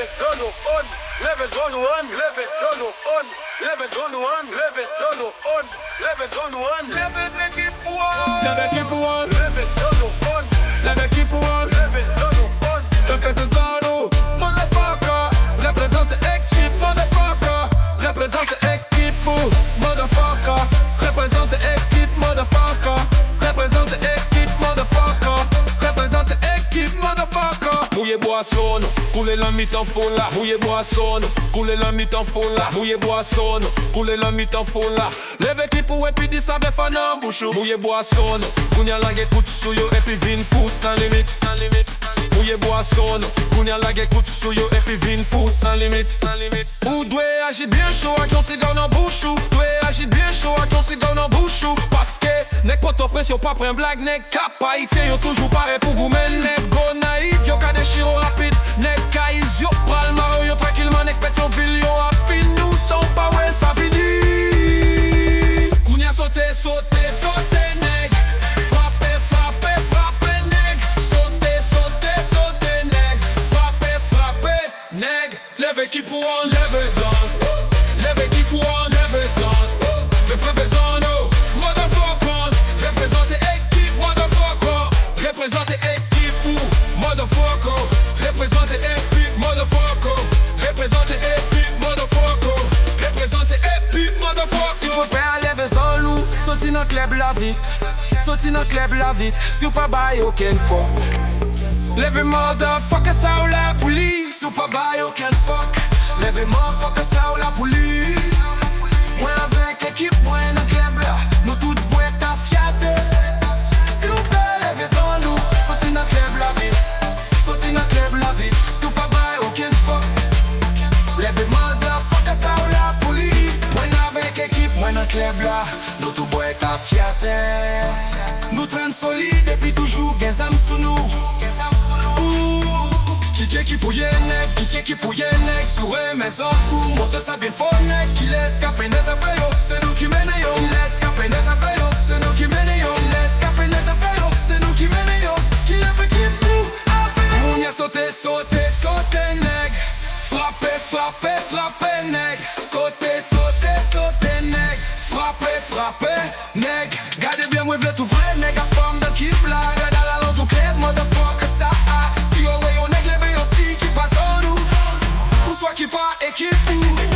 leve zone on, leve zone one, leve zone on, leve zone one, leve zone on, leve zone one, leve équipe one, leve équipe one, leve zone on, leve équipe one, leve zone on, représente zone, motherfucker, représente équipe, motherfucker, représente équipe, motherfucker, représente équipe, motherfucker, représente équipe, motherfucker, représente équipe, motherfucker. Mouillé boisson, couler la mi-temps folla. Mouillé boisson, couler la mi-temps folla. Mouillé boisson, couler la mi-temps folla. Lève équipe ou et puis dis ça bef en embouchou. Mouillé boisson, kounya langue kout sou yo et puis vin fou sans limite, sans limite. Mouillé boisson, kounya langue kout sou yo et puis vin fou sans limite, sans limite. Ou doué agit bien chaud avec ton cigare dans bouchou. Doué agit bien chaud avec ton cigare dans bouchou. Parce que nek poto pres yo pas pren blague, nek cap haïtien yo toujours pareil pour vous men. Nek go naïf yo ka déchiro rapide. Nek kaiz yo pral maro yo tranquillement. Nek pet yon vil yo ap fin. Nous son pas ouais ça fini. Kounya saute, saute, saute neg. Frappe, frappe, frappe neg. Saute, saute, saute neg. Frappe, frappe neg. Lève équipe one, lève zone. Lève équipe one, lève zone. Représente motherfucker. Représente équipe motherfucker. Représente équipe motherfucker. Représente équipe motherfucker. Représente équipe motherfucker. Représente équipe motherfucker. Si vous père lève son loup, sorti dans club la vite. Sorti dans club la vite. Si vous pas bail aucun fois. Lève motherfucker ça ou la police. Si vous pas bail aucun fuck. Lève motherfucker ça ou la police. Moi avec équipe, moi dans club là. Nous toutes boîtes à fiater. S'il vous plaît, lève son loup. Sorti dans club la vite. Sorti dans club la vite. Si vous pas bail aucun fuck. Lève motherfucker ça ou la police. Moi avec équipe, moi dans club là. Nous toutes boîtes à fiater. Nous traînons solide et puis toujours des âmes sous nous. Qui pouille nec, qui pouille nec. Souris maison ou monte ça bien fort nec. Qui laisse caper les affaires yo, c'est nous qui mène yo. Qui laisse caper les affaires yo, c'est nous qui mène yo. Qui laisse caper les affaires yo, c'est nous qui mène yo. Qui lève qui nous appelle. Mounia sauter, sauter, sauter nec. Frapper, frapper, frapper nec. Sauter, sauter, sauter nec. Frapper, frapper nec. Gardez bien moi v'l'être tout vrai nec. A forme de qui là. Regarde à la lente au club, motherfucker ça a. Si on est on est levé aussi qui passe en nous. Ou soit qui pas équipe ou